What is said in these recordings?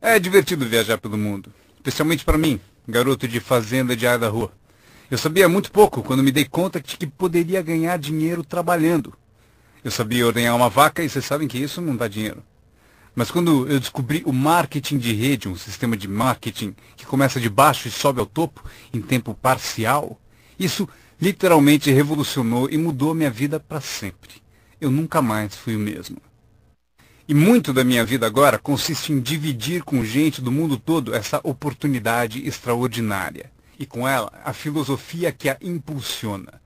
É divertido viajar pelo mundo, especialmente para mim, garoto de fazenda de Idaho. Eu sabia muito pouco quando me dei conta de que poderia ganhar dinheiro trabalhando. Eu sabia ordenhar uma vaca e vocês sabem que isso não dá dinheiro. Mas quando eu descobri o marketing de rede, um sistema de marketing que começa de baixo e sobe ao topo em tempo parcial, isso literalmente revolucionou e mudou minha vida para sempre. Eu nunca mais fui o mesmo. E muito da minha vida agora consiste em dividir com gente do mundo todo essa oportunidade extraordinária. E com ela, a filosofia que a impulsiona.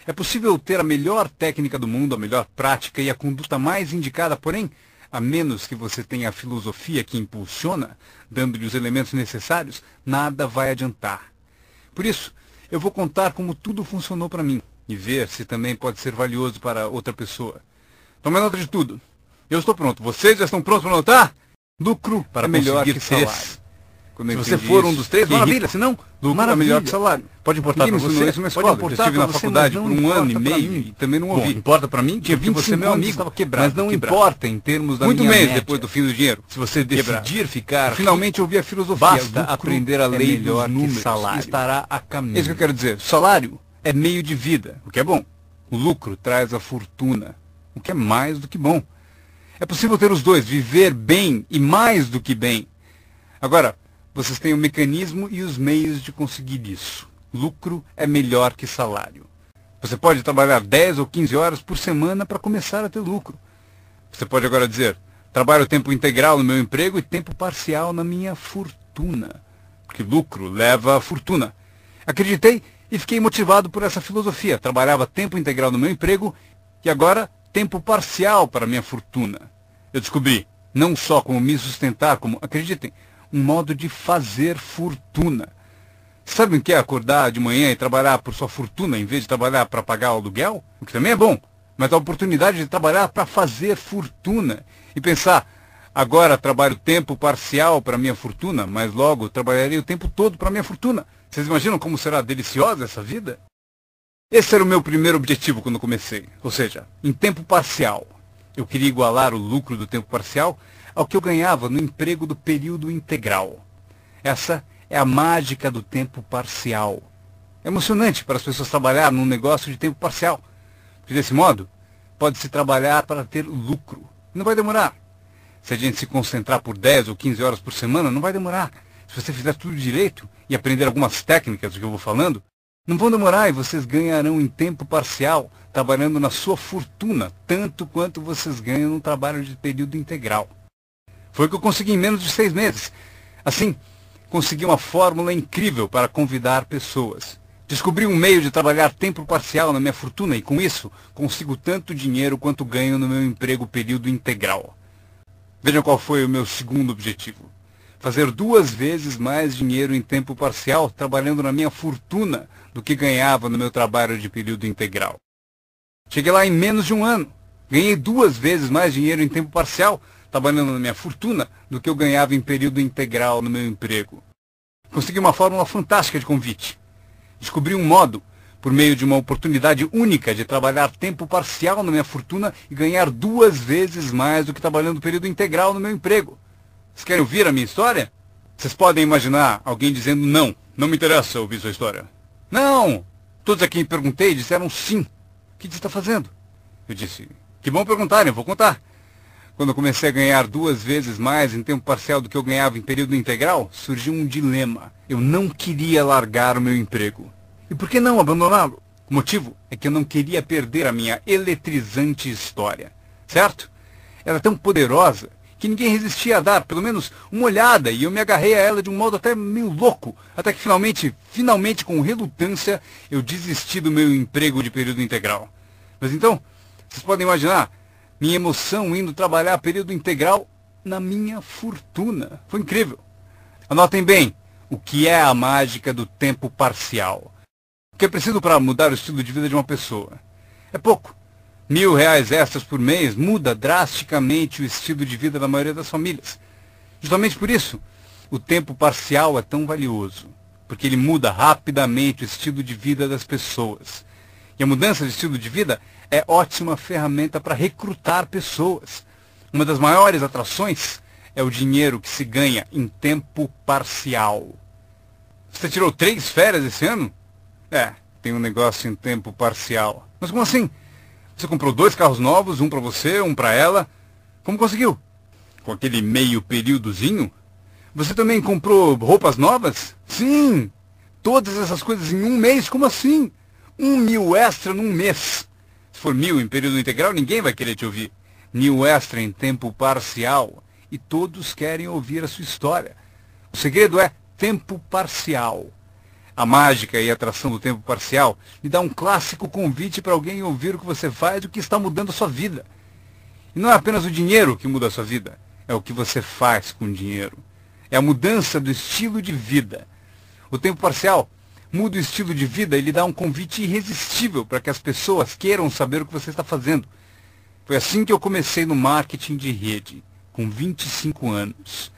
É possível ter a melhor técnica do mundo, a melhor prática e a conduta mais indicada, porém, a menos que você tenha a filosofia que impulsiona, dando-lhe os elementos necessários, nada vai adiantar. Por isso, eu vou contar como tudo funcionou para mim e ver se também pode ser valioso para outra pessoa. Tome nota de tudo. Eu estou pronto. Vocês já estão prontos para anotar? Lucro para melhor que salário. Se você for um dos três, maravilha. Se não, lucro é melhor que salário. Pode importar para você. Isso na escola. Pode importar. Eu estive na faculdade por um ano e meio e também não ouvi. Importa para mim? Tinha 25 anos, estava quebrado. Mas não importa em termos da minha média. Muito menos depois do fim do dinheiro. Se você decidir ficar, finalmente ouvir a filosofia. Basta aprender a lei dos números. Estará a caminho. É isso que eu quero dizer. Salário é meio de vida, o que é bom. O lucro traz a fortuna, o que é mais do que bom. É possível ter os dois, viver bem e mais do que bem. Agora, vocês têm o mecanismo e os meios de conseguir isso. Lucro é melhor que salário. Você pode trabalhar 10 ou 15 horas por semana para começar a ter lucro. Você pode agora dizer, trabalho tempo integral no meu emprego e tempo parcial na minha fortuna. Porque lucro leva a fortuna. Acreditei e fiquei motivado por essa filosofia. Trabalhava tempo integral no meu emprego e agora tempo parcial para minha fortuna. Eu descobri não só como me sustentar, como, acreditem, um modo de fazer fortuna. Sabe o que é acordar de manhã e trabalhar por sua fortuna em vez de trabalhar para pagar o aluguel? O que também é bom, mas a oportunidade de trabalhar para fazer fortuna. E pensar, agora trabalho tempo parcial para minha fortuna, mas logo trabalharei o tempo todo para minha fortuna. Vocês imaginam como será deliciosa essa vida? Esse era o meu primeiro objetivo quando comecei, ou seja, em tempo parcial. Eu queria igualar o lucro do tempo parcial ao que eu ganhava no emprego do período integral. Essa é a mágica do tempo parcial. É emocionante para as pessoas trabalhar num negócio de tempo parcial, porque desse modo pode-se trabalhar para ter lucro. Não vai demorar. Se a gente se concentrar por 10 ou 15 horas por semana, não vai demorar. Se você fizer tudo direito e aprender algumas técnicas do que eu vou falando, não vão demorar e vocês ganharão em tempo parcial, trabalhando na sua fortuna, tanto quanto vocês ganham no trabalho de período integral. Foi o que eu consegui em menos de 6 meses. Assim, consegui uma fórmula incrível para convidar pessoas. Descobri um meio de trabalhar tempo parcial na minha fortuna e, com isso, consigo tanto dinheiro quanto ganho no meu emprego período integral. Vejam qual foi o meu segundo objetivo. Fazer 2 vezes mais dinheiro em tempo parcial trabalhando na minha fortuna do que ganhava no meu trabalho de período integral. Cheguei lá em menos de um ano. Ganhei 2 vezes mais dinheiro em tempo parcial trabalhando na minha fortuna do que eu ganhava em período integral no meu emprego. Consegui uma fórmula fantástica de convite. Descobri um modo, por meio de uma oportunidade única de trabalhar tempo parcial na minha fortuna e ganhar 2 vezes mais do que trabalhando período integral no meu emprego. Vocês querem ouvir a minha história? Vocês podem imaginar alguém dizendo não. Não me interessa ouvir sua história. Não! Todos a quem perguntei disseram sim. O que você está fazendo? Eu disse, que bom perguntarem, eu vou contar. Quando eu comecei a ganhar 2 vezes mais em tempo parcial do que eu ganhava em período integral, surgiu um dilema. Eu não queria largar o meu emprego. E por que não abandoná-lo? O motivo é que eu não queria perder a minha eletrizante história. Certo? Ela é tão poderosa que ninguém resistia a dar, pelo menos, uma olhada, e eu me agarrei a ela de um modo até meio louco, até que finalmente, com relutância, eu desisti do meu emprego de período integral. Mas então, vocês podem imaginar, minha emoção indo trabalhar período integral na minha fortuna. Foi incrível. Anotem bem, o que é a mágica do tempo parcial? O que é preciso para mudar o estilo de vida de uma pessoa? É pouco. R$1.000 extras por mês muda drasticamente o estilo de vida da maioria das famílias. Justamente por isso, o tempo parcial é tão valioso, porque ele muda rapidamente o estilo de vida das pessoas. E a mudança de estilo de vida é ótima ferramenta para recrutar pessoas. Uma das maiores atrações é o dinheiro que se ganha em tempo parcial. Você tirou 3 férias esse ano? Tem um negócio em tempo parcial. Mas como assim? Você comprou 2 carros novos, um para você, um para ela. Como conseguiu? Com aquele meio períodozinho? Você também comprou roupas novas? Sim! Todas essas coisas em um mês? Como assim? 1.000 extra num mês. Se for 1.000 em período integral, ninguém vai querer te ouvir. 1.000 extra em tempo parcial. E todos querem ouvir a sua história. O segredo é tempo parcial. A mágica e a atração do tempo parcial lhe dá um clássico convite para alguém ouvir o que você faz e o que está mudando a sua vida. E não é apenas o dinheiro que muda a sua vida, é o que você faz com o dinheiro. É a mudança do estilo de vida. O tempo parcial muda o estilo de vida e lhe dá um convite irresistível para que as pessoas queiram saber o que você está fazendo. Foi assim que eu comecei no marketing de rede, com 25 anos.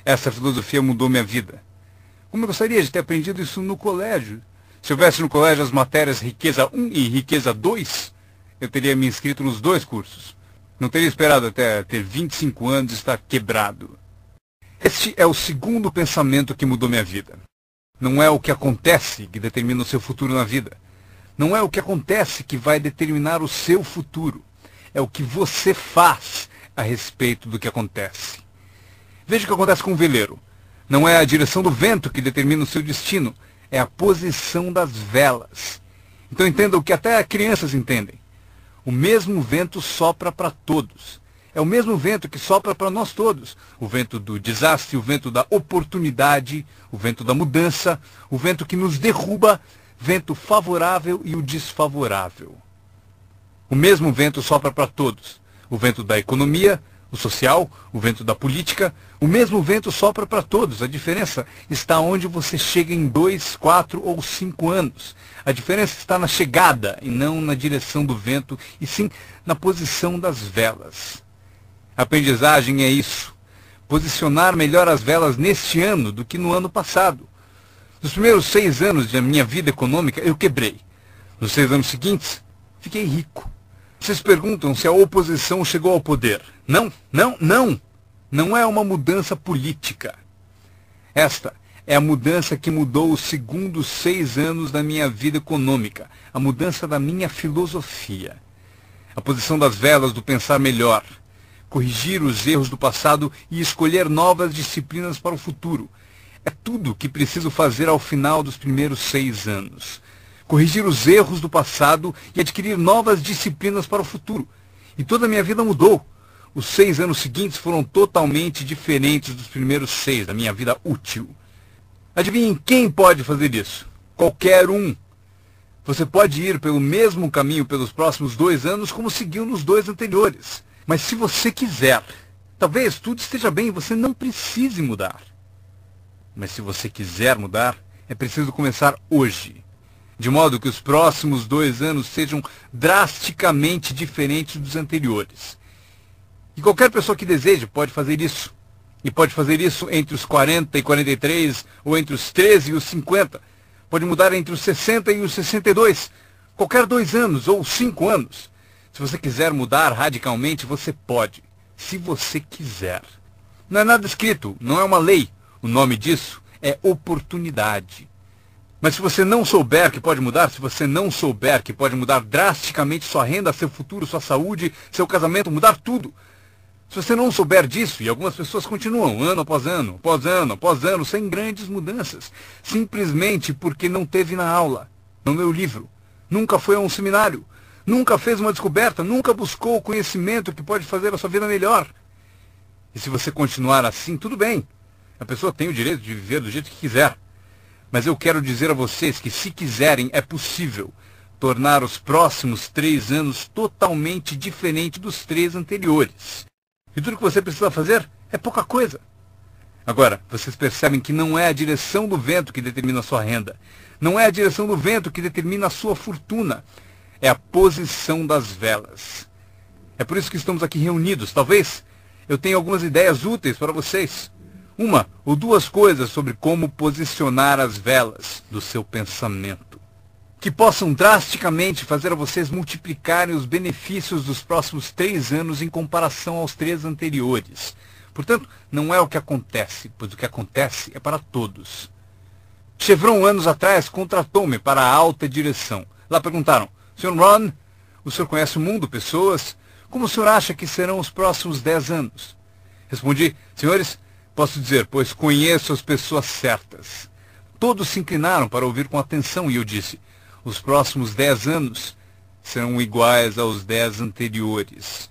Essa filosofia mudou minha vida. Como eu gostaria de ter aprendido isso no colégio. Se houvesse no colégio as matérias Riqueza 1 e Riqueza 2, eu teria me inscrito nos 2 cursos. Não teria esperado até ter 25 anos e estar quebrado. Este é o segundo pensamento que mudou minha vida. Não é o que acontece que determina o seu futuro na vida. Não é o que acontece que vai determinar o seu futuro. É o que você faz a respeito do que acontece. Veja o que acontece com um veleiro. Não é a direção do vento que determina o seu destino, é a posição das velas. Então entenda o que até crianças entendem. O mesmo vento sopra para todos. É o mesmo vento que sopra para nós todos. O vento do desastre, o vento da oportunidade, o vento da mudança, o vento que nos derruba, vento favorável e o desfavorável. O mesmo vento sopra para todos. O vento da economia, o social, o vento da política, o mesmo vento sopra para todos. A diferença está onde você chega em 2, 4 ou 5 anos. A diferença está na chegada e não na direção do vento, e sim na posição das velas. A aprendizagem é isso. Posicionar melhor as velas neste ano do que no ano passado. Nos primeiros 6 anos da minha vida econômica, eu quebrei. Nos 6 anos seguintes, fiquei rico. Vocês perguntam se a oposição chegou ao poder. Não, não, não. Não é uma mudança política. Esta é a mudança que mudou os segundos 6 anos da minha vida econômica. A mudança da minha filosofia. A posição das velas do pensar melhor. Corrigir os erros do passado e escolher novas disciplinas para o futuro. É tudo o que preciso fazer ao final dos primeiros 6 anos. Corrigir os erros do passado e adquirir novas disciplinas para o futuro. E toda a minha vida mudou. Os 6 anos seguintes foram totalmente diferentes dos primeiros 6 da minha vida útil. Adivinhem quem pode fazer isso? Qualquer um. Você pode ir pelo mesmo caminho pelos próximos 2 anos como seguiu nos 2 anteriores. Mas se você quiser, talvez tudo esteja bem e você não precise mudar. Mas se você quiser mudar, é preciso começar hoje. De modo que os próximos 2 anos sejam drasticamente diferentes dos anteriores. E qualquer pessoa que deseje pode fazer isso. E pode fazer isso entre os 40 e 43, ou entre os 13 e os 50. Pode mudar entre os 60 e os 62. Qualquer 2 anos ou 5 anos. Se você quiser mudar radicalmente, você pode. Se você quiser. Não é nada escrito, não é uma lei. O nome disso é oportunidade. Mas se você não souber que pode mudar, se você não souber que pode mudar drasticamente sua renda, seu futuro, sua saúde, seu casamento, mudar tudo. Se você não souber disso, e algumas pessoas continuam ano após ano, após ano, após ano, sem grandes mudanças, simplesmente porque não teve na aula, não leu o livro, nunca foi a um seminário, nunca fez uma descoberta, nunca buscou o conhecimento que pode fazer a sua vida melhor. E se você continuar assim, tudo bem. A pessoa tem o direito de viver do jeito que quiser. Mas eu quero dizer a vocês que, se quiserem, é possível tornar os próximos 3 anos totalmente diferente dos 3 anteriores. E tudo que você precisa fazer é pouca coisa. Agora, vocês percebem que não é a direção do vento que determina a sua renda. Não é a direção do vento que determina a sua fortuna. É a posição das velas. É por isso que estamos aqui reunidos. Talvez eu tenha algumas ideias úteis para vocês. 1 ou 2 coisas sobre como posicionar as velas do seu pensamento, que possam drasticamente fazer a vocês multiplicarem os benefícios dos próximos 3 anos em comparação aos 3 anteriores. Portanto, não é o que acontece, pois o que acontece é para todos. Chevron, anos atrás, contratou-me para a alta direção. Lá perguntaram: Sr. Ron, o senhor conhece o mundo, pessoas? Como o senhor acha que serão os próximos 10 anos? Respondi: senhores, posso dizer, pois conheço as pessoas certas. Todos se inclinaram para ouvir com atenção e eu disse: os próximos 10 anos serão iguais aos 10 anteriores.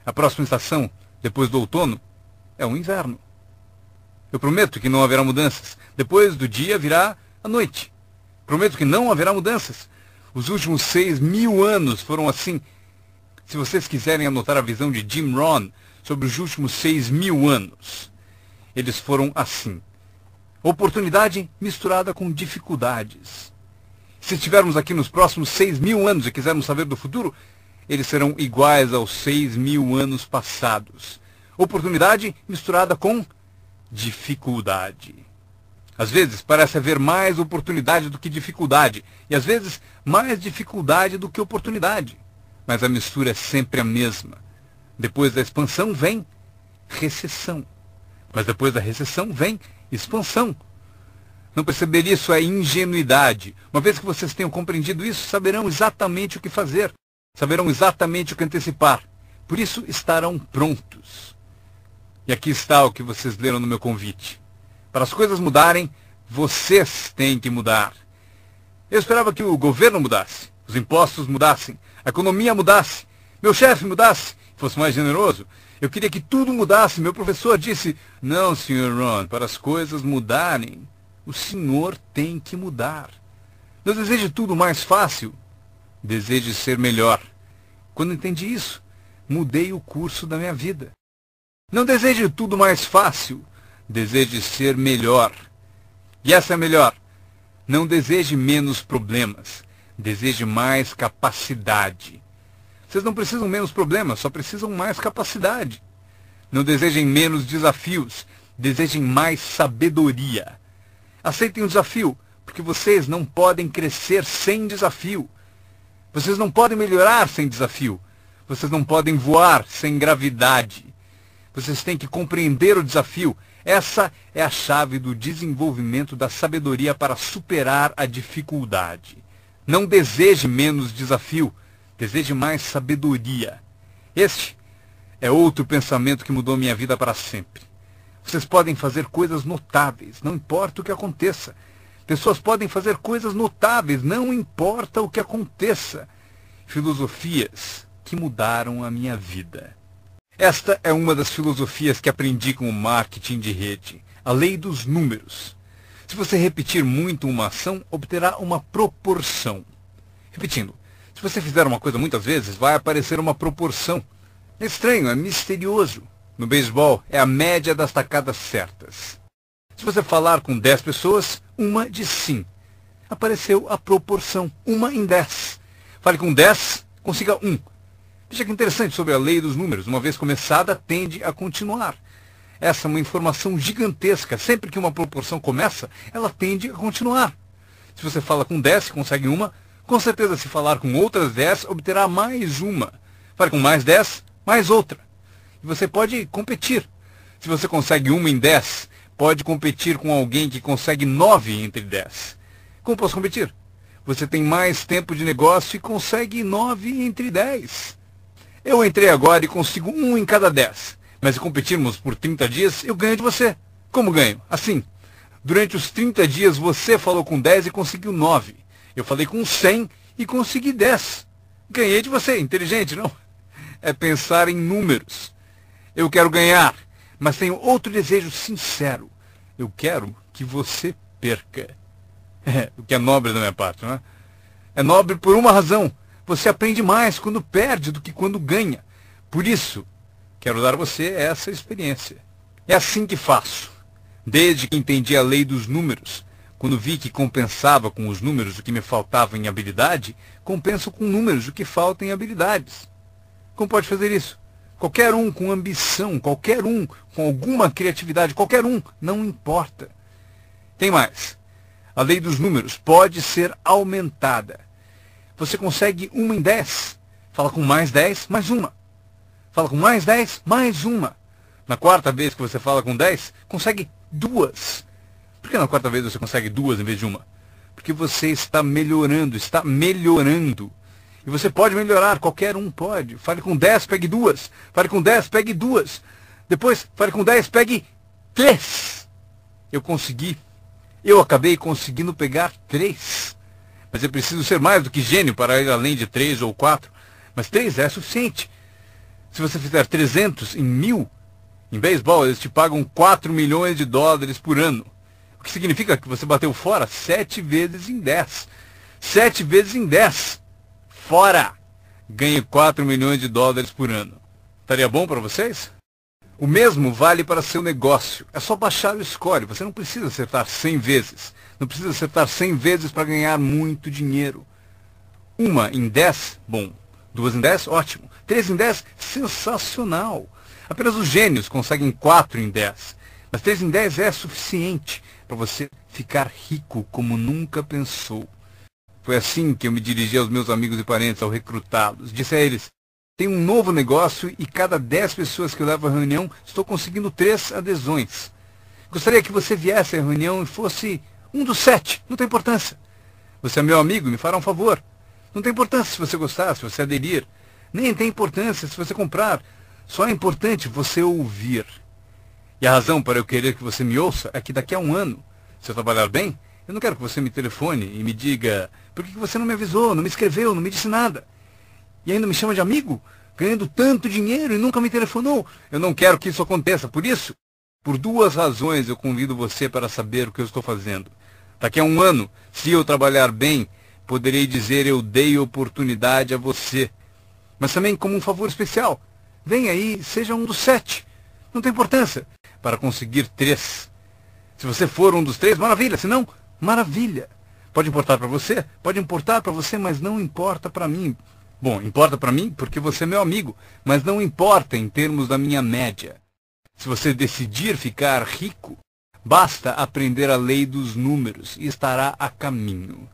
A próxima estação, depois do outono, é o inverno. Eu prometo que não haverá mudanças. Depois do dia virá a noite. Prometo que não haverá mudanças. Os últimos 6.000 anos foram assim. Se vocês quiserem anotar a visão de Jim Rohn sobre os últimos 6.000 anos, eles foram assim. Oportunidade misturada com dificuldades. Se estivermos aqui nos próximos 6.000 anos e quisermos saber do futuro, eles serão iguais aos 6.000 anos passados. Oportunidade misturada com dificuldade. Às vezes parece haver mais oportunidade do que dificuldade, e às vezes mais dificuldade do que oportunidade. Mas a mistura é sempre a mesma. Depois da expansão vem recessão. Mas depois da recessão vem expansão. Não perceber isso é ingenuidade. Uma vez que vocês tenham compreendido isso, saberão exatamente o que fazer. Saberão exatamente o que antecipar. Por isso estarão prontos. E aqui está o que vocês leram no meu convite. Para as coisas mudarem, vocês têm que mudar. Eu esperava que o governo mudasse, os impostos mudassem, a economia mudasse, meu chefe mudasse, fosse mais generoso. Eu queria que tudo mudasse. Meu professor disse: não, Sr. Ron, para as coisas mudarem, o senhor tem que mudar. Não deseje tudo mais fácil, deseje ser melhor. Quando entendi isso, mudei o curso da minha vida. Não deseje tudo mais fácil, deseje ser melhor. E essa é melhor. Não deseje menos problemas, deseje mais capacidade. Vocês não precisam menos problemas, só precisam mais capacidade. Não desejem menos desafios, desejem mais sabedoria. Aceitem o desafio, porque vocês não podem crescer sem desafio. Vocês não podem melhorar sem desafio. Vocês não podem voar sem gravidade. Vocês têm que compreender o desafio. Essa é a chave do desenvolvimento da sabedoria para superar a dificuldade. Não deseje menos desafio, deseje mais sabedoria. Este é outro pensamento que mudou minha vida para sempre. Vocês podem fazer coisas notáveis, não importa o que aconteça. Pessoas podem fazer coisas notáveis, não importa o que aconteça. Filosofias que mudaram a minha vida. Esta é uma das filosofias que aprendi com o marketing de rede, a lei dos números. Se você repetir muito uma ação, obterá uma proporção. Repetindo, se você fizer uma coisa muitas vezes, vai aparecer uma proporção. É estranho, é misterioso. No beisebol, é a média das tacadas certas. Se você falar com 10 pessoas, uma diz sim. Apareceu a proporção, 1 em 10. Fale com 10, consiga 1. Veja que interessante sobre a lei dos números. Uma vez começada, tende a continuar. Essa é uma informação gigantesca. Sempre que uma proporção começa, ela tende a continuar. Se você fala com 10 e consegue uma, com certeza se falar com outras 10, obterá mais uma. Fale com mais 10, mais outra. E você pode competir. Se você consegue 1 em 10, pode competir com alguém que consegue 9 entre 10. Como posso competir? Você tem mais tempo de negócio e consegue 9 entre 10. Eu entrei agora e consigo 1 em cada 10. Mas se competirmos por 30 dias, eu ganho de você. Como ganho? Assim. Durante os 30 dias você falou com 10 e conseguiu 9. Eu falei com 100 e consegui 10. Ganhei de você. Inteligente, não? É pensar em números. Eu quero ganhar, mas tenho outro desejo sincero. Eu quero que você perca. O que é nobre da minha parte, não é? É nobre por uma razão. Você aprende mais quando perde do que quando ganha. Por isso, quero dar a você essa experiência. É assim que faço. Desde que entendi a lei dos números, quando vi que compensava com os números o que me faltava em habilidade, compenso com números o que falta em habilidades. Como pode fazer isso? Qualquer um com ambição, qualquer um com alguma criatividade, qualquer um, não importa. Tem mais. A lei dos números pode ser aumentada. Você consegue 1 em 10. Fala com mais 10, mais uma. Fala com mais 10, mais uma. Na quarta vez que você fala com 10, consegue 2. Por que na quarta vez você consegue 2 em vez de uma? Porque você está melhorando, está melhorando. E você pode melhorar, qualquer um pode. Fale com 10, pegue 2. Fale com 10, pegue 2. Depois, fale com 10, pegue 3. Eu consegui. Eu acabei conseguindo pegar 3. Mas eu preciso ser mais do que gênio para ir além de 3 ou 4. Mas 3 é suficiente. Se você fizer 300 em 1000, em beisebol eles te pagam 4 milhões de dólares por ano. O que significa que você bateu fora 7 vezes em 10. 7 vezes em 10. Fora! Ganhe 4 milhões de dólares por ano. Estaria bom para vocês? O mesmo vale para seu negócio. É só baixar o score. Você não precisa acertar 100 vezes. Não precisa acertar 100 vezes para ganhar muito dinheiro. 1 em 10, bom. 2 em 10, ótimo. 3 em 10, sensacional. Apenas os gênios conseguem 4 em 10. Mas 3 em 10 é suficiente para você ficar rico como nunca pensou. Foi assim que eu me dirigi aos meus amigos e parentes ao recrutá-los. Disse a eles, tem um novo negócio e cada 10 pessoas que eu levo à reunião, estou conseguindo 3 adesões. Gostaria que você viesse à reunião e fosse um dos 7, não tem importância. Você é meu amigo, me fará um favor. Não tem importância se você gostar, se você aderir. Nem tem importância se você comprar. Só é importante você ouvir. E a razão para eu querer que você me ouça é que daqui a um ano, se eu trabalhar bem, eu não quero que você me telefone e me diga por que você não me avisou, não me escreveu, não me disse nada. E ainda me chama de amigo, ganhando tanto dinheiro e nunca me telefonou. Eu não quero que isso aconteça. Por isso, por 2 razões eu convido você para saber o que eu estou fazendo. Daqui a um ano, se eu trabalhar bem, poderei dizer eu dei oportunidade a você. Mas também como um favor especial. Venha aí, seja um dos 7. Não tem importância. Para conseguir 3. Se você for um dos 3, maravilha. Se não, maravilha. Pode importar para você? Pode importar para você, mas não importa para mim. Bom, importa para mim porque você é meu amigo. Mas não importa em termos da minha média. Se você decidir ficar rico, basta aprender a lei dos números e estará a caminho.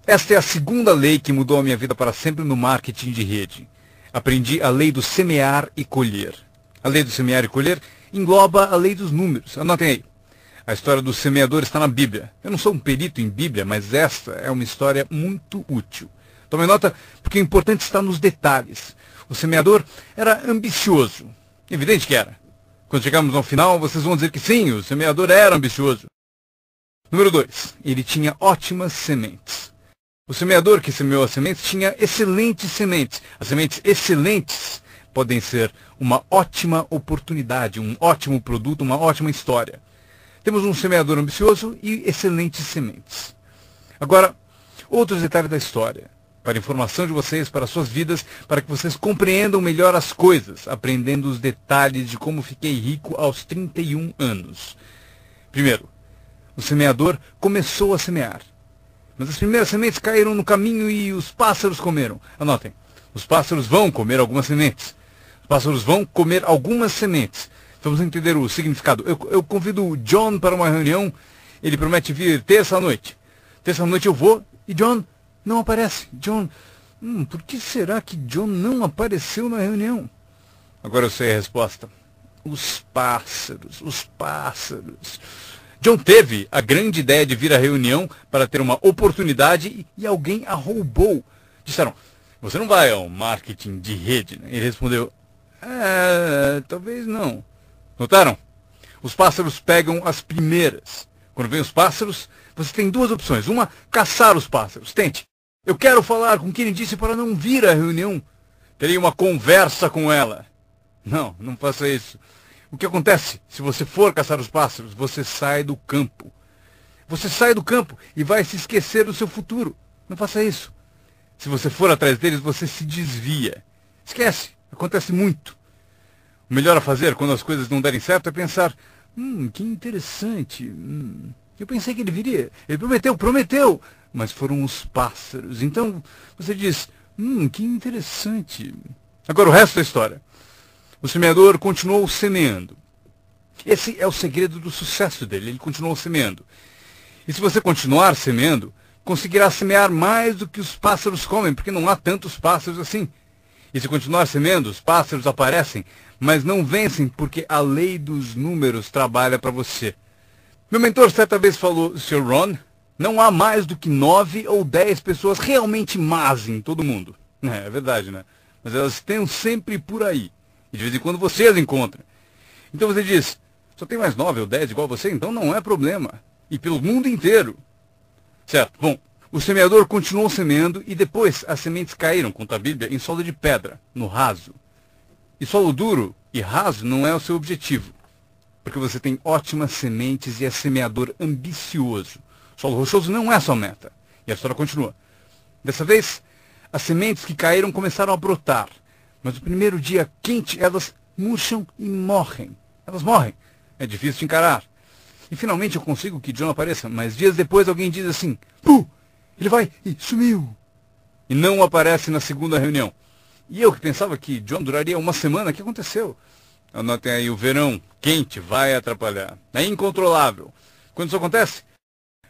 Esta é a segunda lei que mudou a minha vida para sempre no marketing de rede. Aprendi a lei do semear e colher. A lei do semear e colher engloba a lei dos números. Anotem aí. A história do semeador está na Bíblia. Eu não sou um perito em Bíblia, mas esta é uma história muito útil. Tome nota, porque o importante está nos detalhes. O semeador era ambicioso. Evidente que era. Quando chegarmos ao final, vocês vão dizer que sim, o semeador era ambicioso. Número 2. Ele tinha ótimas sementes. O semeador que semeou as sementes tinha excelentes sementes. As sementes excelentes podem ser uma ótima oportunidade, um ótimo produto, uma ótima história. Temos um semeador ambicioso e excelentes sementes. Agora, outros detalhes da história. Para a informação de vocês, para suas vidas, para que vocês compreendam melhor as coisas, aprendendo os detalhes de como fiquei rico aos 31 anos. Primeiro, o semeador começou a semear. Mas as primeiras sementes caíram no caminho e os pássaros comeram. Anotem, os pássaros vão comer algumas sementes. Os pássaros vão comer algumas sementes. Vamos entender o significado. Eu convido o John para uma reunião. Ele promete vir terça-noite. Terça-noite eu vou e John não aparece. John, por que será que John não apareceu na reunião? Agora eu sei a resposta. Os pássaros, os pássaros. John teve a grande ideia de vir à reunião para ter uma oportunidade e alguém a roubou. Disseram, você não vai ao marketing de rede, né? Ele respondeu, talvez não. Notaram? Os pássaros pegam as primeiras. Quando vem os pássaros, você tem 2 opções. Uma, caçar os pássaros. Tente. Eu quero falar com quem disse para não vir à reunião. Terei uma conversa com ela. Não, não faça isso. O que acontece? Se você for caçar os pássaros, você sai do campo. Você sai do campo e vai se esquecer do seu futuro. Não faça isso. Se você for atrás deles, você se desvia. Esquece. Acontece muito. O melhor a fazer quando as coisas não derem certo é pensar, que interessante. Eu pensei que ele viria. Ele prometeu. Mas foram os pássaros. Então, você diz, que interessante. Agora o resto da história. O semeador continuou semeando. Esse é o segredo do sucesso dele. Ele continuou semeando. E se você continuar semeando, conseguirá semear mais do que os pássaros comem, porque não há tantos pássaros assim. E se continuar semeando, os pássaros aparecem mas não vencem porque a lei dos números trabalha para você. Meu mentor certa vez falou, Sr. Ron, não há mais do que 9 ou 10 pessoas realmente más em todo mundo. É verdade, né? Mas elas estão sempre por aí. E de vez em quando você as encontra. Então você diz, só tem mais 9 ou 10 igual você, então não é problema. E pelo mundo inteiro. Certo, bom, o semeador continuou semeando e depois as sementes caíram, conta a Bíblia, em solo de pedra, no raso. E solo duro e raso não é o seu objetivo. Porque você tem ótimas sementes e é semeador ambicioso. Solo rochoso não é a sua meta. E a história continua. Dessa vez, as sementes que caíram começaram a brotar. Mas no primeiro dia quente, elas murcham e morrem. Elas morrem. É difícil de encarar. E finalmente eu consigo que John apareça. Mas dias depois alguém diz assim, Puh! Ele vai e sumiu. E não aparece na segunda reunião. E eu que pensava que John duraria uma semana, o que aconteceu? Anotem aí, o verão quente vai atrapalhar. É incontrolável. Quando isso acontece,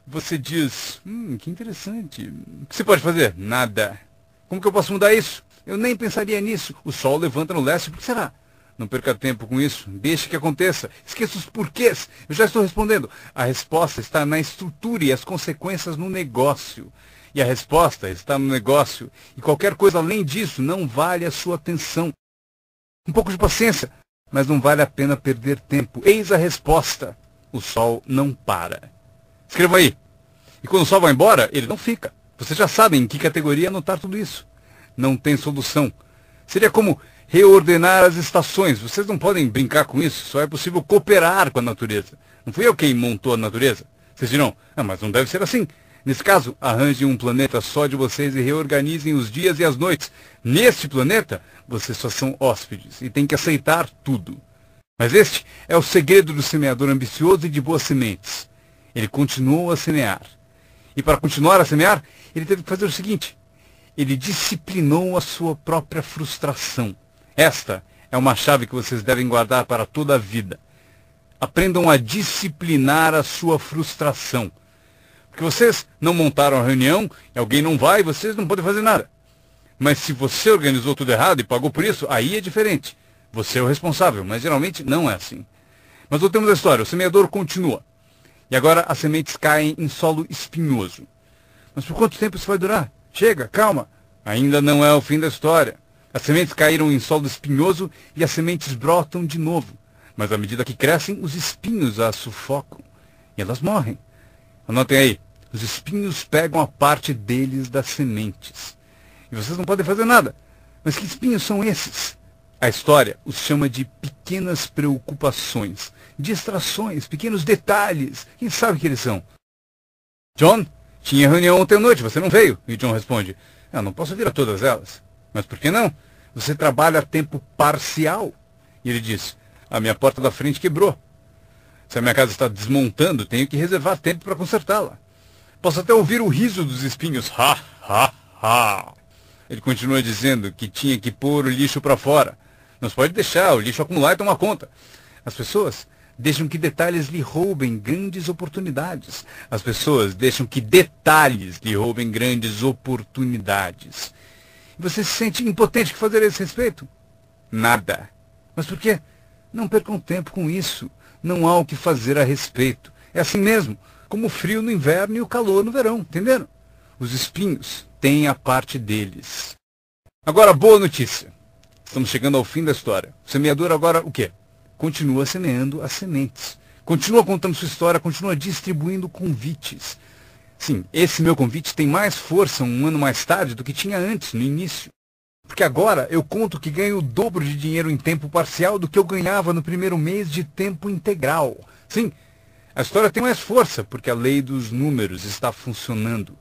você diz, que interessante. O que você pode fazer? Nada. Como que eu posso mudar isso? Eu nem pensaria nisso. O sol levanta no leste, por que será? Não perca tempo com isso. Deixe que aconteça. Esqueça os porquês. Eu já estou respondendo. A resposta está na estrutura e as consequências no negócio. E a resposta está no negócio. E qualquer coisa além disso não vale a sua atenção. Um pouco de paciência, mas não vale a pena perder tempo. Eis a resposta. O sol não para. Escreva aí. E quando o sol vai embora, ele não fica. Vocês já sabem em que categoria anotar tudo isso. Não tem solução. Seria como reordenar as estações. Vocês não podem brincar com isso. Só é possível cooperar com a natureza. Não fui eu quem montou a natureza. Vocês dirão, mas não deve ser assim. Nesse caso, arranjem um planeta só de vocês e reorganizem os dias e as noites. Neste planeta, vocês só são hóspedes e têm que aceitar tudo. Mas este é o segredo do semeador ambicioso e de boas sementes. Ele continuou a semear. E para continuar a semear, ele teve que fazer o seguinte. Ele disciplinou a sua própria frustração. Esta é uma chave que vocês devem guardar para toda a vida. Aprendam a disciplinar a sua frustração. Porque vocês não montaram a reunião, e alguém não vai, vocês não podem fazer nada. Mas se você organizou tudo errado e pagou por isso, aí é diferente. Você é o responsável, mas geralmente não é assim. Mas voltemos à história, o semeador continua. E agora as sementes caem em solo espinhoso. Mas por quanto tempo isso vai durar? Chega, calma. Ainda não é o fim da história. As sementes caíram em solo espinhoso e as sementes brotam de novo. Mas à medida que crescem, os espinhos as sufocam. E elas morrem. Anotem aí. Os espinhos pegam a parte deles das sementes. E vocês não podem fazer nada. Mas que espinhos são esses? A história os chama de pequenas preocupações, distrações, pequenos detalhes. Quem sabe o que eles são? John, tinha reunião ontem à noite, você não veio. E John responde, eu não posso vir a todas elas. Mas por que não? Você trabalha a tempo parcial. E ele diz, a minha porta da frente quebrou. Se a minha casa está desmontando, tenho que reservar tempo para consertá-la. Posso até ouvir o riso dos espinhos. Ha, ha, ha. Ele continua dizendo que tinha que pôr o lixo para fora. Não se pode deixar o lixo acumular e tomar conta. As pessoas deixam que detalhes lhe roubem grandes oportunidades. As pessoas deixam que detalhes lhe roubem grandes oportunidades. E você se sente impotente que fazer a esse respeito? Nada. Mas por quê? Não percam tempo com isso. Não há o que fazer a respeito. É assim mesmo, como o frio no inverno e o calor no verão, entenderam? Os espinhos têm a parte deles. Agora, boa notícia. Estamos chegando ao fim da história. O semeador agora o quê? Continua semeando as sementes. Continua contando sua história, continua distribuindo convites. Sim, esse meu convite tem mais força um ano mais tarde do que tinha antes, no início. Porque agora eu conto que ganho o dobro de dinheiro em tempo parcial do que eu ganhava no primeiro mês de tempo integral. Sim, a história tem mais força, porque a lei dos números está funcionando.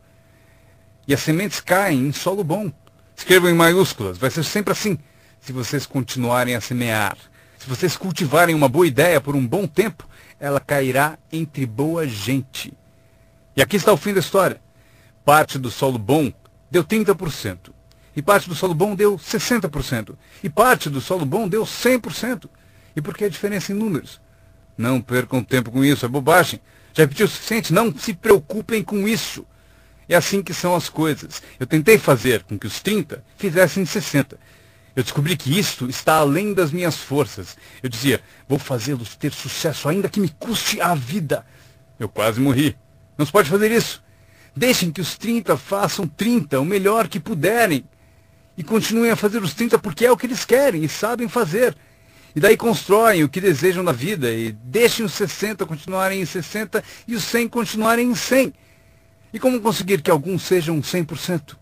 E as sementes caem em solo bom. Escrevam em maiúsculas, vai ser sempre assim, se vocês continuarem a semear. Se vocês cultivarem uma boa ideia por um bom tempo, ela cairá entre boa gente. E aqui está o fim da história. Parte do solo bom deu 30%. E parte do solo bom deu 60%. E parte do solo bom deu 100%. E por que a diferença em números? Não percam tempo com isso, é bobagem. Já repeti o suficiente, não se preocupem com isso. É assim que são as coisas. Eu tentei fazer com que os 30 fizessem 60. Eu descobri que isto está além das minhas forças. Eu dizia, vou fazê-los ter sucesso, ainda que me custe a vida. Eu quase morri. Não se pode fazer isso. Deixem que os 30 façam 30, o melhor que puderem. E continuem a fazer os 30 porque é o que eles querem e sabem fazer. E daí constroem o que desejam na vida e deixem os 60 continuarem em 60 e os 100 continuarem em 100. E como conseguir que alguns sejam 100%?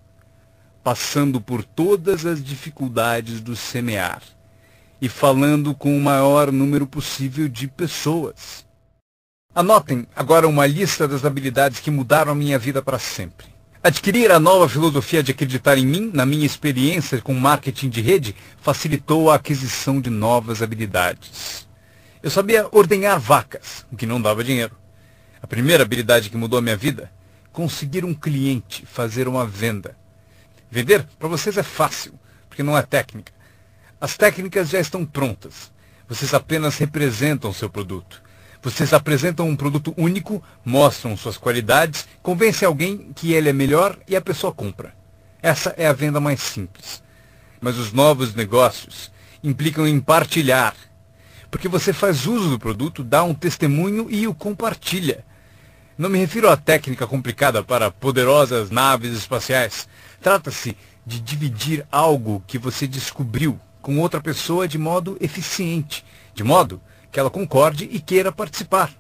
Passando por todas as dificuldades do semear e falando com o maior número possível de pessoas. Anotem agora uma lista das habilidades que mudaram a minha vida para sempre. Adquirir a nova filosofia de acreditar em mim, na minha experiência com marketing de rede, facilitou a aquisição de novas habilidades. Eu sabia ordenhar vacas, o que não dava dinheiro. A primeira habilidade que mudou a minha vida, conseguir um cliente, fazer uma venda. Vender para vocês é fácil, porque não é técnica. As técnicas já estão prontas. Vocês apenas representam o seu produto. Vocês apresentam um produto único, mostram suas qualidades, convencem alguém que ele é melhor e a pessoa compra. Essa é a venda mais simples. Mas os novos negócios implicam em partilhar. Porque você faz uso do produto, dá um testemunho e o compartilha. Não me refiro à técnica complicada para poderosas naves espaciais. Trata-se de dividir algo que você descobriu com outra pessoa de modo eficiente, de modo que ela concorde e queira participar.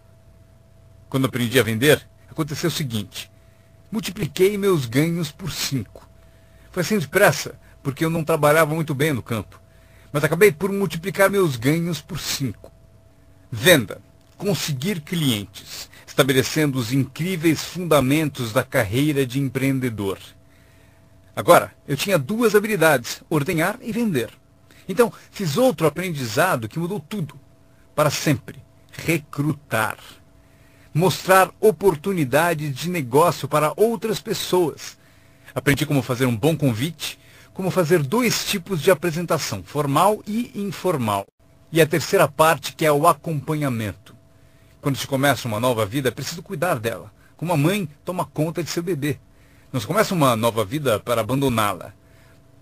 Quando aprendi a vender, aconteceu o seguinte. Multipliquei meus ganhos por 5. Foi assim depressa, porque eu não trabalhava muito bem no campo. Mas acabei por multiplicar meus ganhos por 5. Venda. Conseguir clientes, estabelecendo os incríveis fundamentos da carreira de empreendedor. Agora, eu tinha duas habilidades, ordenhar e vender. Então, fiz outro aprendizado que mudou tudo. Para sempre. Recrutar. Mostrar oportunidades de negócio para outras pessoas. Aprendi como fazer um bom convite, como fazer 2 tipos de apresentação, formal e informal. E a terceira parte, que é o acompanhamento. Quando se começa uma nova vida, é preciso cuidar dela. Como a mãe toma conta de seu bebê. Não se começa uma nova vida para abandoná-la.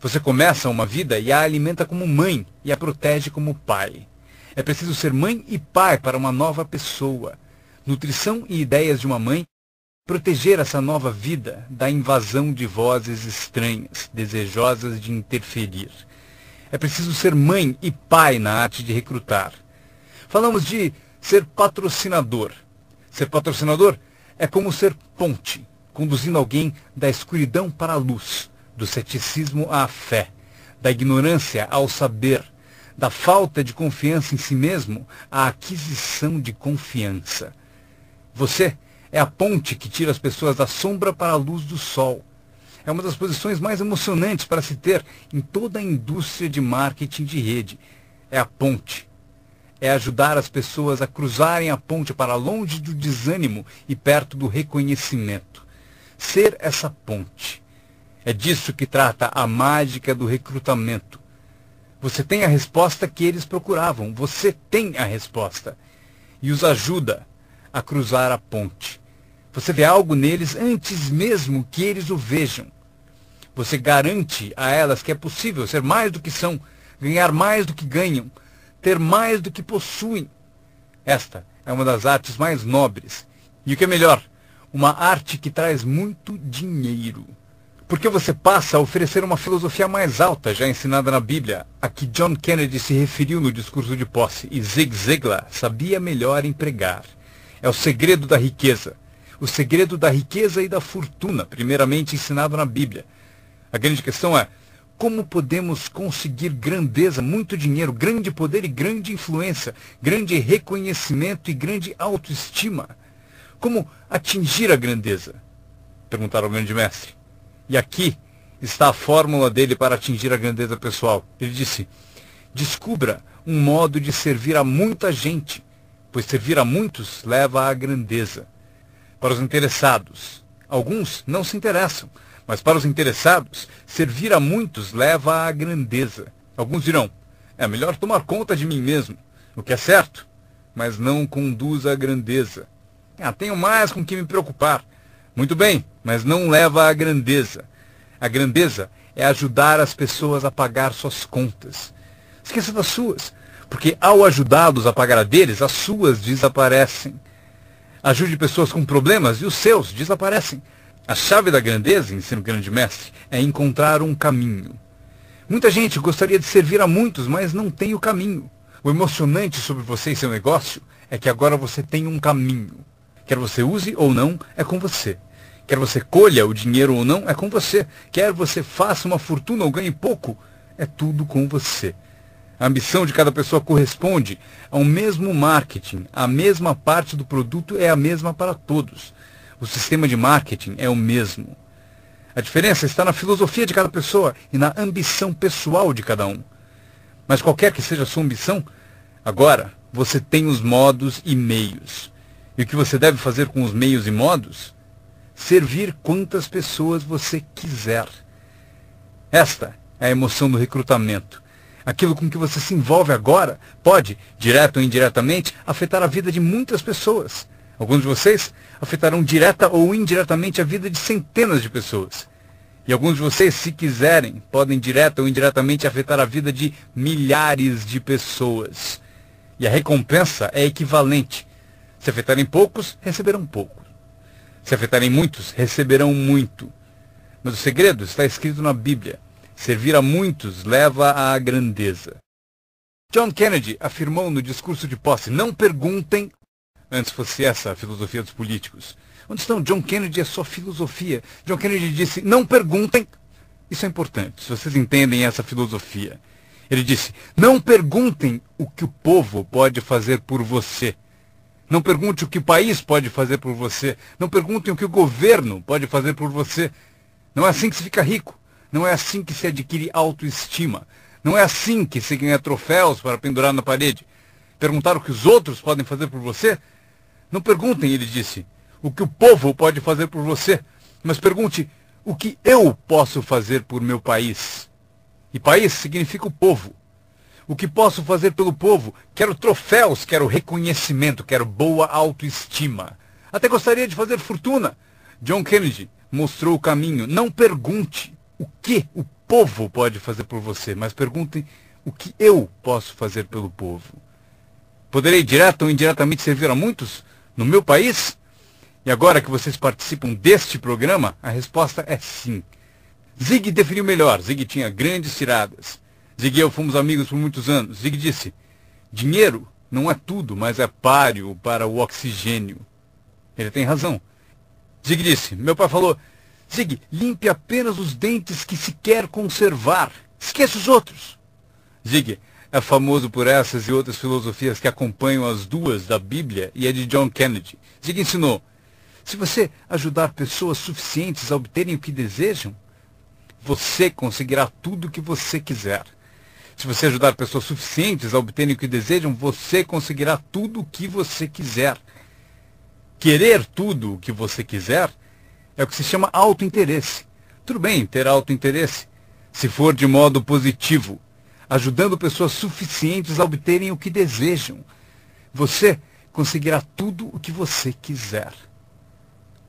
Você começa uma vida e a alimenta como mãe e a protege como pai. É preciso ser mãe e pai para uma nova pessoa. Nutrição e ideias de uma mãe. Proteger essa nova vida da invasão de vozes estranhas, desejosas de interferir. É preciso ser mãe e pai na arte de recrutar. Falamos de ser patrocinador. Ser patrocinador é como ser ponte, conduzindo alguém da escuridão para a luz, do ceticismo à fé, da ignorância ao saber, da falta de confiança em si mesmo à aquisição de confiança. Você é a ponte que tira as pessoas da sombra para a luz do sol. É uma das posições mais emocionantes para se ter em toda a indústria de marketing de rede. É a ponte. É ajudar as pessoas a cruzarem a ponte para longe do desânimo e perto do reconhecimento. Ser essa ponte. É disso que trata a mágica do recrutamento. Você tem a resposta que eles procuravam. Você tem a resposta. E os ajuda a cruzar a ponte. Você vê algo neles antes mesmo que eles o vejam. Você garante a elas que é possível ser mais do que são, ganhar mais do que ganham, ter mais do que possuem. Esta é uma das artes mais nobres. E o que é melhor, uma arte que traz muito dinheiro. Porque você passa a oferecer uma filosofia mais alta, já ensinada na Bíblia, a que John Kennedy se referiu no discurso de posse, e Zig Ziglar sabia melhor empregar. É o segredo da riqueza. O segredo da riqueza e da fortuna, primeiramente ensinado na Bíblia. A grande questão é, como podemos conseguir grandeza, muito dinheiro, grande poder e grande influência, grande reconhecimento e grande autoestima? Como atingir a grandeza? Perguntaram ao grande mestre. E aqui está a fórmula dele para atingir a grandeza pessoal. Ele disse, descubra um modo de servir a muita gente, pois servir a muitos leva à grandeza. Para os interessados, alguns não se interessam, mas para os interessados, servir a muitos leva à grandeza. Alguns dirão, é melhor tomar conta de mim mesmo, o que é certo, mas não conduz à grandeza. Tenho mais com que me preocupar. Muito bem, mas não leva à grandeza. A grandeza é ajudar as pessoas a pagar suas contas. Esqueça das suas, porque ao ajudá-los a pagar a deles, as suas desaparecem. Ajude pessoas com problemas e os seus desaparecem. A chave da grandeza, ensina o grande mestre, é encontrar um caminho. Muita gente gostaria de servir a muitos, mas não tem o caminho. O emocionante sobre você e seu negócio é que agora você tem um caminho. Quer você use ou não, é com você. Quer você colha o dinheiro ou não, é com você. Quer você faça uma fortuna ou ganhe pouco, é tudo com você. A ambição de cada pessoa corresponde ao mesmo marketing. A mesma parte do produto é a mesma para todos. O sistema de marketing é o mesmo. A diferença está na filosofia de cada pessoa e na ambição pessoal de cada um. Mas qualquer que seja a sua ambição, agora você tem os modos e meios. E o que você deve fazer com os meios e modos? Servir quantas pessoas você quiser. Esta é a emoção do recrutamento. Aquilo com que você se envolve agora pode, direto ou indiretamente, afetar a vida de muitas pessoas. Alguns de vocês afetarão direta ou indiretamente a vida de centenas de pessoas. E alguns de vocês, se quiserem, podem direta ou indiretamente afetar a vida de milhares de pessoas. E a recompensa é equivalente. Se afetarem poucos, receberão pouco. Se afetarem muitos, receberão muito. Mas o segredo está escrito na Bíblia. Servir a muitos leva à grandeza. John Kennedy afirmou no discurso de posse, não perguntem, antes fosse essa a filosofia dos políticos. Onde estão? John Kennedy é só filosofia. John Kennedy disse, não perguntem. Isso é importante, se vocês entendem essa filosofia. Ele disse, não perguntem o que o povo pode fazer por você. Não pergunte o que o país pode fazer por você. Não perguntem o que o governo pode fazer por você. Não é assim que se fica rico. Não é assim que se adquire autoestima. Não é assim que se ganha troféus para pendurar na parede. Perguntar o que os outros podem fazer por você? Não perguntem, ele disse, o que o povo pode fazer por você. Mas pergunte o que eu posso fazer por meu país. E país significa o povo. O que posso fazer pelo povo? Quero troféus, quero reconhecimento, quero boa autoestima. Até gostaria de fazer fortuna. John Kennedy mostrou o caminho. Não pergunte o que o povo pode fazer por você, mas perguntem o que eu posso fazer pelo povo. Poderei direto ou indiretamente servir a muitos no meu país? E agora que vocês participam deste programa, a resposta é sim. Zig definiu melhor. Zig tinha grandes tiradas. Zig e eu fomos amigos por muitos anos. Zig disse, dinheiro não é tudo, mas é páreo para o oxigênio. Ele tem razão. Zig disse, meu pai falou, Zig, limpe apenas os dentes que se quer conservar. Esqueça os outros. Zig é famoso por essas e outras filosofias que acompanham as duas da Bíblia e a de John Kennedy. Zig ensinou, se você ajudar pessoas suficientes a obterem o que desejam, você conseguirá tudo o que você quiser. Se você ajudar pessoas suficientes a obterem o que desejam, você conseguirá tudo o que você quiser. Querer tudo o que você quiser é o que se chama autointeresse. Tudo bem ter autointeresse, se for de modo positivo, ajudando pessoas suficientes a obterem o que desejam. Você conseguirá tudo o que você quiser.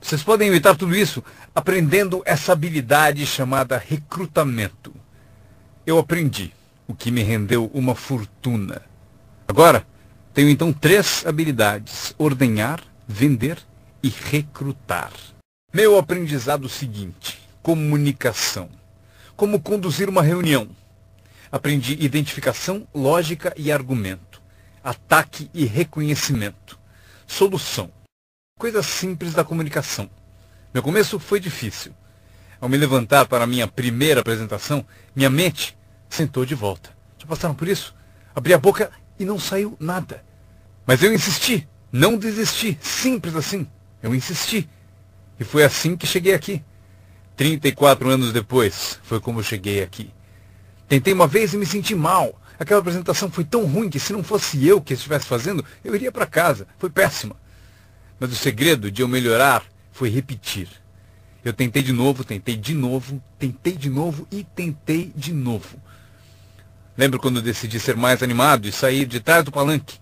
Vocês podem imitar tudo isso aprendendo essa habilidade chamada recrutamento. Eu aprendi, o que me rendeu uma fortuna. Agora, tenho então 3 habilidades: ordenhar, vender e recrutar. Meu aprendizado seguinte: comunicação. Como conduzir uma reunião. Aprendi identificação, lógica e argumento. Ataque e reconhecimento. Solução. Coisas simples da comunicação. Meu começo foi difícil. Ao me levantar para a minha primeira apresentação, minha mente sentou de volta. Já passaram por isso? Abri a boca e não saiu nada. Mas eu insisti, não desisti, simples assim. Eu insisti. E foi assim que cheguei aqui. 34 anos depois, foi como eu cheguei aqui. Tentei uma vez e me senti mal. Aquela apresentação foi tão ruim que se não fosse eu que estivesse fazendo, eu iria para casa. Foi péssima. Mas o segredo de eu melhorar foi repetir. Eu tentei de novo, tentei de novo, tentei de novo e tentei de novo. Lembro quando eu decidi ser mais animado e sair de trás do palanque.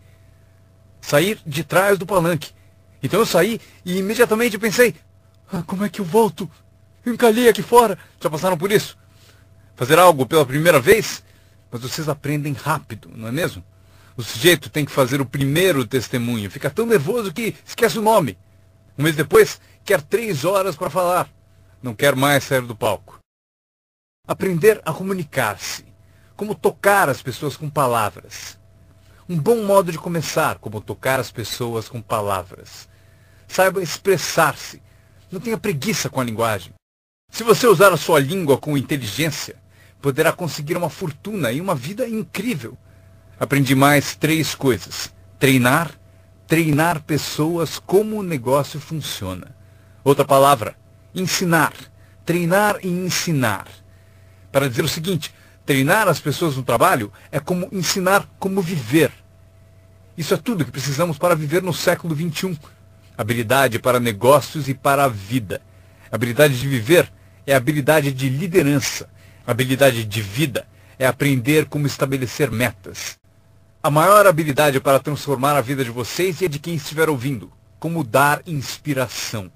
Sair de trás do palanque. Então eu saí e imediatamente pensei, como é que eu volto? Eu encalhei aqui fora. Já passaram por isso? fazer algo pela primeira vez, mas vocês aprendem rápido, não é mesmo? O sujeito tem que fazer o primeiro testemunho, fica tão nervoso que esquece o nome. Um mês depois, quer 3 horas para falar. Não quer mais sair do palco. Aprender a comunicar-se. Como tocar as pessoas com palavras. Um bom modo de começar, como tocar as pessoas com palavras. Saiba expressar-se. Não tenha preguiça com a linguagem. Se você usar a sua língua com inteligência, poderá conseguir uma fortuna e uma vida incrível. Aprendi mais 3 coisas. Treinar pessoas como o negócio funciona. Outra palavra, ensinar. Treinar e ensinar. Para dizer o seguinte, treinar as pessoas no trabalho é como ensinar como viver. Isso é tudo que precisamos para viver no século XXI. Habilidade para negócios e para a vida. Habilidade de viver é habilidade de liderança. Habilidade de vida é aprender como estabelecer metas. A maior habilidade para transformar a vida de vocês e a de quem estiver ouvindo. Como dar inspiração.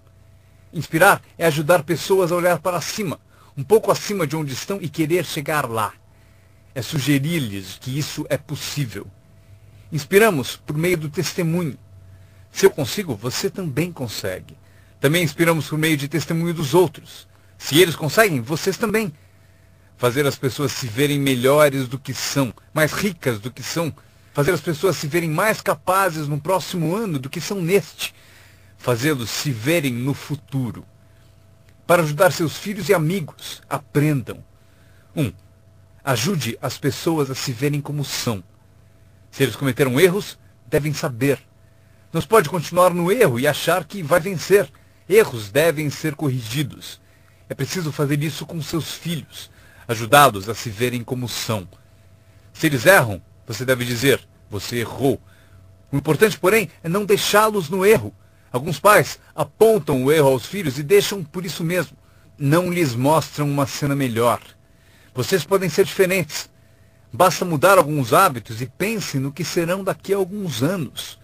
Inspirar é ajudar pessoas a olhar para cima, um pouco acima de onde estão e querer chegar lá. É sugerir-lhes que isso é possível. Inspiramos por meio do testemunho. Se eu consigo, você também consegue. Também inspiramos por meio de testemunho dos outros. Se eles conseguem, vocês também. Fazer as pessoas se verem melhores do que são, mais ricas do que são. Fazer as pessoas se verem mais capazes no próximo ano do que são neste. Fazê-los se verem no futuro. Para ajudar seus filhos e amigos, aprendam. 1. Ajude as pessoas a se verem como são. Se eles cometeram erros, devem saber. Não se pode continuar no erro e achar que vai vencer. Erros devem ser corrigidos. É preciso fazer isso com seus filhos, ajudá-los a se verem como são. Se eles erram, você deve dizer, você errou. O importante, porém, é não deixá-los no erro. Alguns pais apontam o erro aos filhos e deixam por isso mesmo. Não lhes mostram uma cena melhor. Vocês podem ser diferentes. Basta mudar alguns hábitos e pensem no que serão daqui a alguns anos.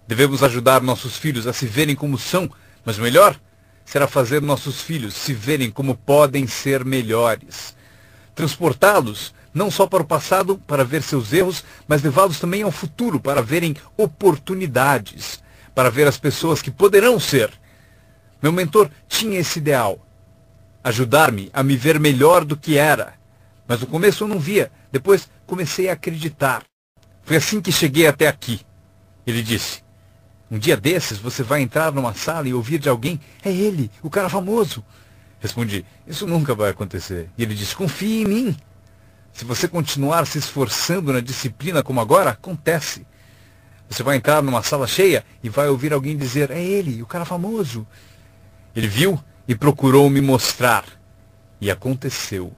Devemos ajudar nossos filhos a se verem como são, mas o melhor será fazer nossos filhos se verem como podem ser melhores. Transportá-los não só para o passado, para ver seus erros, mas levá-los também ao futuro, para verem oportunidades, para ver as pessoas que poderão ser. Meu mentor tinha esse ideal. Ajudar-me a me ver melhor do que era. Mas no começo eu não via, depois comecei a acreditar. Foi assim que cheguei até aqui. Ele disse, um dia desses você vai entrar numa sala e ouvir de alguém, é ele, o cara famoso. Respondi, isso nunca vai acontecer. E ele disse, confie em mim. Se você continuar se esforçando na disciplina como agora, acontece. Você vai entrar numa sala cheia e vai ouvir alguém dizer, é ele, o cara famoso. Ele viu e procurou me mostrar. E aconteceu.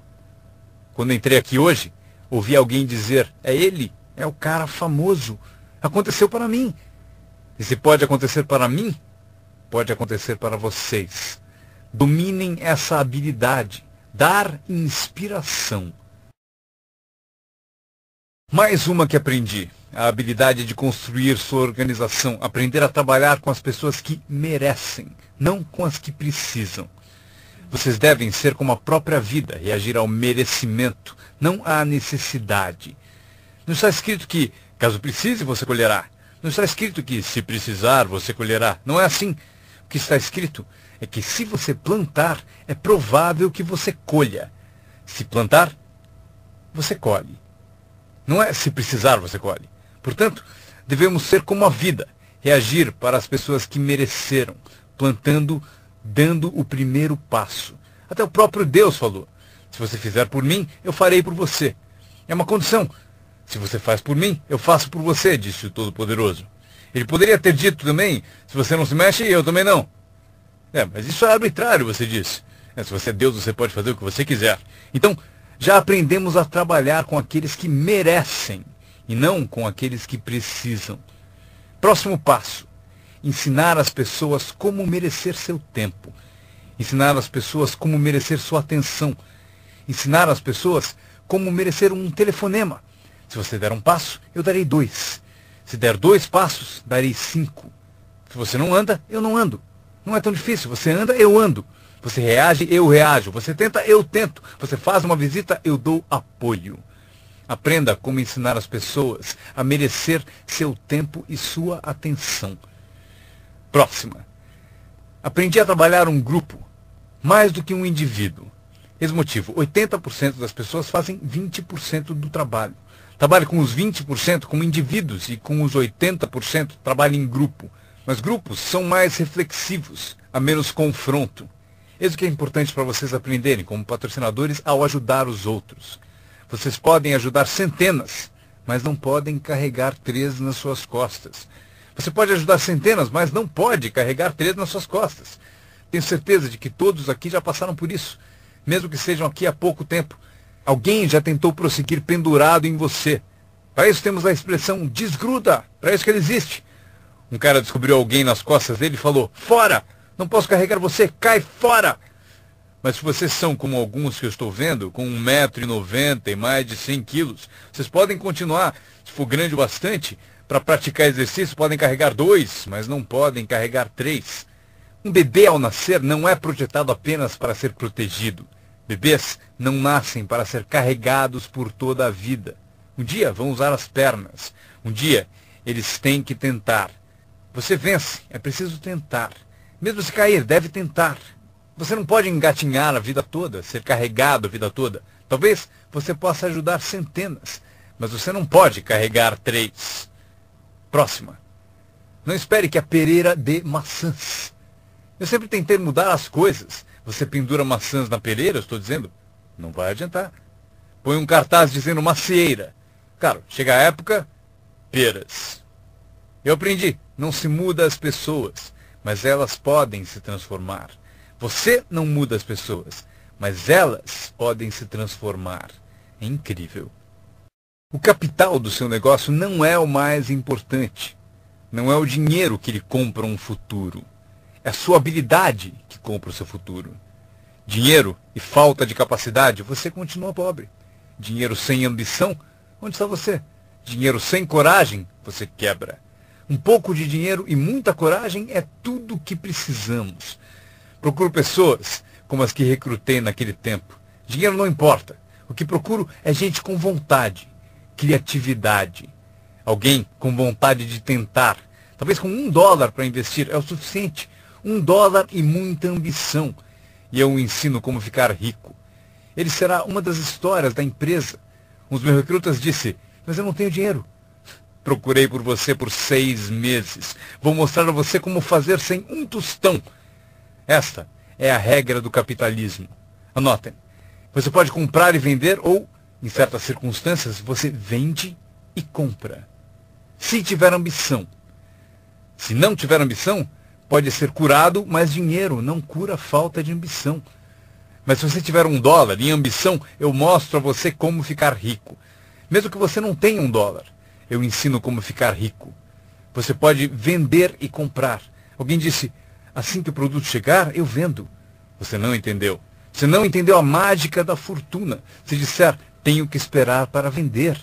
Quando entrei aqui hoje, ouvi alguém dizer, é ele, é o cara famoso. Aconteceu para mim. E se pode acontecer para mim, pode acontecer para vocês. Dominem essa habilidade. Dar inspiração. Mais uma que aprendi. A habilidade de construir sua organização. Aprender a trabalhar com as pessoas que merecem, não com as que precisam. Vocês devem ser como a própria vida, reagir ao merecimento, não à necessidade. Não está escrito que, caso precise, você colherá. Não está escrito que, se precisar, você colherá. Não é assim. O que está escrito é que, se você plantar, é provável que você colha. Se plantar, você colhe. Não é se precisar, você colhe. Portanto, devemos ser como a vida, reagir para as pessoas que mereceram, plantando, dando o primeiro passo. Até o próprio Deus falou, se você fizer por mim, eu farei por você. É uma condição. Se você faz por mim, eu faço por você, disse o Todo-Poderoso. Ele poderia ter dito também, se você não se mexe, eu também não. Mas isso é arbitrário, você disse. Se você é Deus, você pode fazer o que você quiser. Então, já aprendemos a trabalhar com aqueles que merecem e não com aqueles que precisam. Próximo passo. Ensinar as pessoas como merecer seu tempo. Ensinar as pessoas como merecer sua atenção. Ensinar as pessoas como merecer um telefonema. Se você der um passo, eu darei 2. Se der 2 passos, darei 5. Se você não anda, eu não ando. Não é tão difícil. Você anda, eu ando. Você reage, eu reajo. Você tenta, eu tento. Você faz uma visita, eu dou apoio. Aprenda como ensinar as pessoas a merecer seu tempo e sua atenção. Próxima. Aprendi a trabalhar um grupo, mais do que um indivíduo. Esse motivo, 80% das pessoas fazem 20% do trabalho. Trabalhe com os 20% como indivíduos e com os 80% trabalhe em grupo. Mas grupos são mais reflexivos, há menos confronto. Isso que é importante para vocês aprenderem como patrocinadores ao ajudar os outros. Vocês podem ajudar centenas, mas não podem carregar 3 nas suas costas. Você pode ajudar centenas, mas não pode carregar 3 nas suas costas. Tenho certeza de que todos aqui já passaram por isso, mesmo que sejam aqui há pouco tempo. Alguém já tentou prosseguir pendurado em você. Para isso temos a expressão desgruda, para isso que ele existe. Um cara descobriu alguém nas costas dele e falou, fora, não posso carregar você, cai fora. Mas se vocês são como alguns que eu estou vendo, com 1,90 m e mais de 100 quilos, vocês podem continuar, se for grande o bastante, para praticar exercício, podem carregar 2, mas não podem carregar 3. Um bebê ao nascer não é projetado apenas para ser protegido. Bebês não nascem para ser carregados por toda a vida. Um dia vão usar as pernas. Um dia eles têm que tentar. Você vence, é preciso tentar. Mesmo se cair, deve tentar. Você não pode engatinhar a vida toda, ser carregado a vida toda. Talvez você possa ajudar centenas, mas você não pode carregar 3. Próxima. Não espere que a pereira dê maçãs. Eu sempre tentei mudar as coisas. Você pendura maçãs na pereira, eu estou dizendo? Não vai adiantar. Põe um cartaz dizendo macieira. Claro, chega a época, peras. Eu aprendi, não se muda as pessoas, mas elas podem se transformar. Você não muda as pessoas, mas elas podem se transformar. É incrível. O capital do seu negócio não é o mais importante. Não é o dinheiro que lhe compra um futuro. É a sua habilidade que compra o seu futuro. Dinheiro e falta de capacidade, você continua pobre. Dinheiro sem ambição, onde está você? Dinheiro sem coragem, você quebra. Um pouco de dinheiro e muita coragem é tudo o que precisamos. Procuro pessoas como as que recrutei naquele tempo. Dinheiro não importa. O que procuro é gente com vontade, criatividade. Alguém com vontade de tentar. Talvez com $1 para investir é o suficiente. $1 e muita ambição. E eu o ensino como ficar rico. Ele será uma das histórias da empresa. Um dos meus recrutas disse, mas eu não tenho dinheiro. Procurei por você por 6 meses. Vou mostrar a você como fazer sem um tostão. Esta é a regra do capitalismo. Anotem. Você pode comprar e vender ou, em certas circunstâncias, você vende e compra. Se tiver ambição. Se não tiver ambição, pode ser curado, mas dinheiro não cura a falta de ambição. Mas se você tiver $1 em ambição, eu mostro a você como ficar rico. Mesmo que você não tenha $1, eu ensino como ficar rico. Você pode vender e comprar. Alguém disse, assim que o produto chegar, eu vendo. Você não entendeu. Você não entendeu a mágica da fortuna. Se disser, tenho que esperar para vender.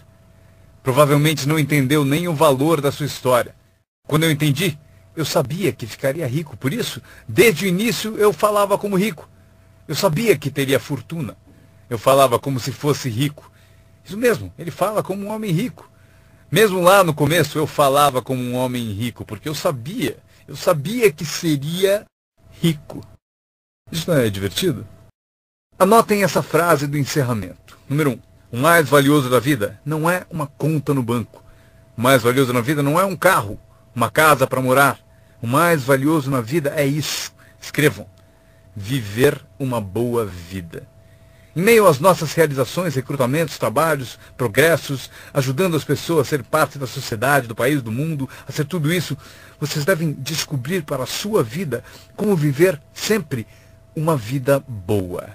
Provavelmente não entendeu nem o valor da sua história. Quando eu entendi, eu sabia que ficaria rico. Por isso, desde o início, eu falava como rico. Eu sabia que teria fortuna. Eu falava como se fosse rico. Isso mesmo, ele fala como um homem rico. Mesmo lá no começo, eu falava como um homem rico, porque eu sabia que seria rico. Isso não é divertido? Anotem essa frase do encerramento. Número 1. O mais valioso da vida não é uma conta no banco. O mais valioso na vida não é um carro, uma casa para morar. O mais valioso na vida é isso. Escrevam. Viver uma boa vida. Em meio às nossas realizações, recrutamentos, trabalhos, progressos, ajudando as pessoas a ser parte da sociedade, do país, do mundo, a ser tudo isso, vocês devem descobrir para a sua vida como viver sempre uma vida boa.